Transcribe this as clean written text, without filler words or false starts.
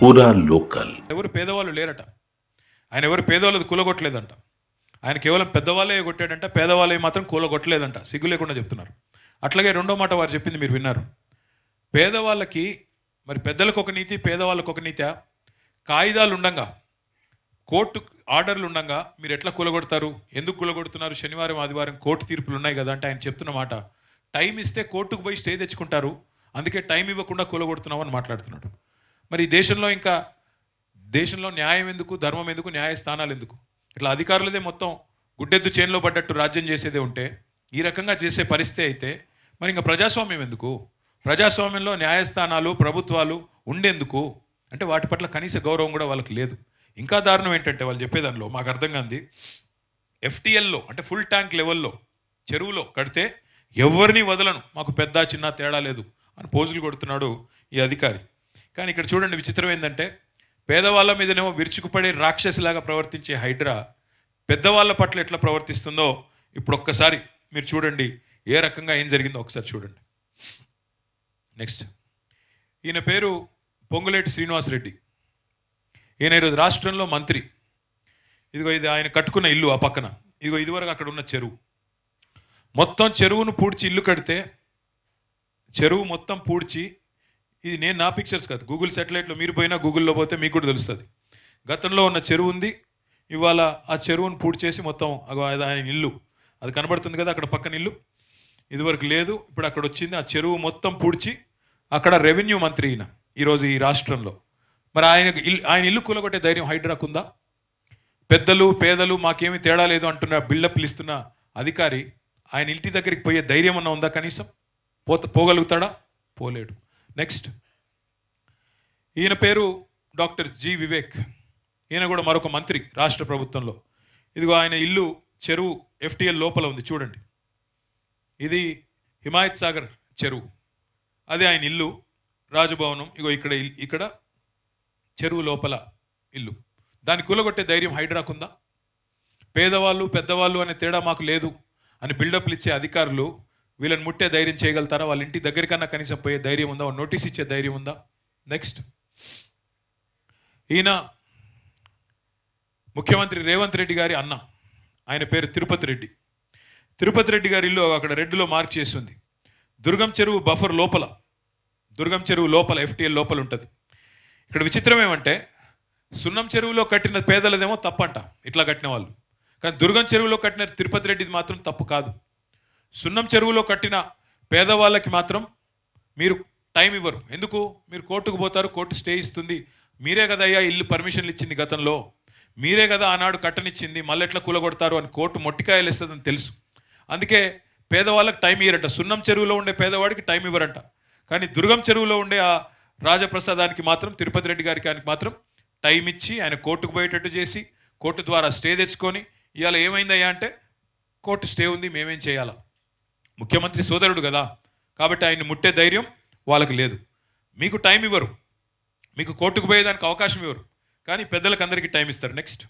పూరా లోకల్. ఎవరు పేదవాళ్ళు లేరట. ఆయన ఎవరు పేదవాళ్ళది కూలగొట్టలేదంట. ఆయన కేవలం పెద్దవాళ్ళే కొట్టాడంట, పేదవాళ్ళే మాత్రం కూలగొట్టలేదంట. సిగ్గు లేకుండా చెప్తున్నారు. అట్లాగే రెండో మాట వారు చెప్పింది మీరు విన్నారు. పేదవాళ్ళకి మరి పెద్దలకు ఒక నీతి, పేదవాళ్ళకు ఒక నీతి. కాయిదాలు ఉండంగా, కోర్టు ఆర్డర్లు ఉండంగా మీరు ఎట్లా కూలగొడతారు? ఎందుకు కూలగొడుతున్నారు? శనివారం ఆదివారం కోర్టు తీర్పులు ఉన్నాయి కదా అంటే ఆయన చెప్తున్న మాట, టైం ఇస్తే కోర్టుకు పోయి స్టే తెచ్చుకుంటారు, అందుకే టైం ఇవ్వకుండా కూలగొడుతున్నావు అని మాట్లాడుతున్నాడు. మరి ఈ దేశంలో న్యాయం ఎందుకు, ధర్మం ఎందుకు, న్యాయస్థానాలు ఎందుకు? ఇట్లా అధికారులదే మొత్తం గుడ్డెద్దు చేనులో పడ్డట్టు రాజ్యం చేసేదే ఉంటే, ఈ రకంగా చేసే పరిస్థితి అయితే మరి ఇంకా ప్రజాస్వామ్యం ఎందుకు? ప్రజాస్వామ్యంలో న్యాయస్థానాలు, ప్రభుత్వాలు ఉండేందుకు అంటే వాటి పట్ల కనీస గౌరవం కూడా వాళ్ళకి లేదు. ఇంకా దారుణం ఏంటంటే వాళ్ళు చెప్పేదానిలో మాకు అర్థం కాంది, ఎఫ్టీఎల్లో అంటే ఫుల్ ట్యాంక్ లెవెల్లో చెరువులో కడితే ఎవరిని వదలను, మాకు పెద్ద చిన్న తేడా లేదు అని పోజులు కొడుతున్నాడు ఈ అధికారి. కానీ ఇక్కడ చూడండి, విచిత్రం ఏంటంటే పేదవాళ్ళ మీదనేమో విరుచుకుపడే రాక్షసిలాగా ప్రవర్తించే హైడ్రా పెద్దవాళ్ళ పట్ల ఎట్లా ప్రవర్తిస్తుందో ఇప్పుడు ఒక్కసారి మీరు చూడండి. ఏ రకంగా ఏం జరిగిందో ఒకసారి చూడండి. నెక్స్ట్, ఈయన పేరు పొంగులేటి శ్రీనివాసరెడ్డి. ఈయన ఈరోజు రాష్ట్రంలో మంత్రి. ఇదిగో ఇది ఆయన కట్టుకున్న ఇల్లు, ఆ పక్కన ఇదిగో ఇదివరకు అక్కడ ఉన్న చెరువు. మొత్తం చెరువును పూడ్చి ఇల్లు కడితే, చెరువు మొత్తం పూడ్చి, ఇది నేను నా పిక్చర్స్ కాదు, గూగుల్ శాటిలైట్లో మీరు పోయినా గూగుల్లో పోతే మీకు కూడా తెలుస్తుంది. గతంలో ఉన్న చెరువు ఉంది, ఇవాళ ఆ చెరువును పూడ్చేసి మొత్తం అది ఆయన ఇల్లు, అది కనబడుతుంది కదా అక్కడ పక్కన ఇల్లు, ఇదివరకు లేదు, ఇప్పుడు అక్కడ వచ్చింది. ఆ చెరువు మొత్తం పూడ్చి అక్కడ రెవెన్యూ మంత్రి ఈయన ఈరోజు ఈ రాష్ట్రంలో. మరి ఆయన ఇల్లు కూలగొట్టే ధైర్యం హైడ్రాకు ఉందా? పెద్దలు పేదలు మాకేమీ తేడా లేదు అంటున్న బిల్డప్లు ఇస్తున్న అధికారి ఆయన ఇంటి దగ్గరికి పోయే ధైర్యం అన్న ఉందా? కనీసం పోగలుగుతాడా? పోలేడు. నెక్స్ట్, ఈయన పేరు డాక్టర్ జి వివేక్. ఈయన కూడా మరొక మంత్రి రాష్ట్ర ప్రభుత్వంలో. ఇదిగో ఆయన ఇల్లు చెరువు ఎఫ్టీఎల్ లోపల ఉంది చూడండి. ఇది హిమాయత్ సాగర్ చెరువు, అదే ఆయన ఇల్లు రాజభవనం. ఇగో ఇక్కడ చెరువు లోపల ఇల్లు. దాన్ని కూలగొట్టే ధైర్యం హైడ్రాకుందా? పేదవాళ్ళు పెద్దవాళ్ళు అనే తేడా మాకు లేదు అని బిల్డప్లు ఇచ్చే అధికారులు వీళ్ళని ముట్టే ధైర్యం చేయగలుగుతారా? వాళ్ళ ఇంటి దగ్గరికన్నా కనీసం పోయే ధైర్యం ఉందా? నోటీస్ ఇచ్చే ధైర్యం ఉందా? నెక్స్ట్, ఈయన ముఖ్యమంత్రి రేవంత్ రెడ్డి గారి అన్న, ఆయన పేరు తిరుపతి రెడ్డి. తిరుపతి రెడ్డి గారి ఇల్లు అక్కడ రెడ్డిలో మార్క్ చేసి ఉంది. దుర్గం చెరువు బఫర్ లోపల, దుర్గం చెరువు లోపల ఎఫ్టీఎల్ లోపల ఉంటుంది. ఇక్కడ విచిత్రం ఏమంటే సున్నం చెరువులో కట్టిన పేదలదేమో తప్పంట ఇట్లా కట్టిన వాళ్ళు, కానీ దుర్గం చెరువులో కట్టిన తిరుపతి రెడ్డిది మాత్రం తప్పు కాదు. సున్నం చెరువులో కట్టిన పేదవాళ్ళకి మాత్రం మీరు టైం ఇవ్వరు. ఎందుకు? మీరు కోర్టుకు పోతారు, కోర్టు స్టే ఇస్తుంది. మీరే కదా అయ్యా ఇల్లు పర్మిషన్లు ఇచ్చింది గతంలో, మీరే కదా ఆనాడు కట్టనిచ్చింది, మళ్ళీ ఎట్లా కూలగొడతారు అని కోర్టు మొట్టికాయలు ఇస్తుందని తెలుసు. అందుకే పేదవాళ్ళకి టైం ఇవ్వరంట. సున్నం చెరువులో ఉండే పేదవాడికి టైం ఇవ్వరంట. కానీ దుర్గం చెరువులో ఉండే ఆ రాజప్రసాదానికి మాత్రం, తిరుపతి రెడ్డి గారికి ఆయనకి మాత్రం టైం ఇచ్చి ఆయన కోర్టుకు పోయేటట్టు చేసి కోర్టు ద్వారా స్టే తెచ్చుకొని, ఇవాళ ఏమైందయ్యా అంటే కోర్టు స్టే ఉంది, మేమేం చేయాలా? ముఖ్యమంత్రి సోదరుడు కదా, కాబట్టి ఆయన్ని ముట్టే ధైర్యం వాళ్ళకి లేదు. మీకు టైం ఇవ్వరు, మీకు కోర్టుకు పోయేదానికి అవకాశం ఇవ్వరు, కానీ పెద్దలకు అందరికీ టైం ఇస్తారు. నెక్స్ట్.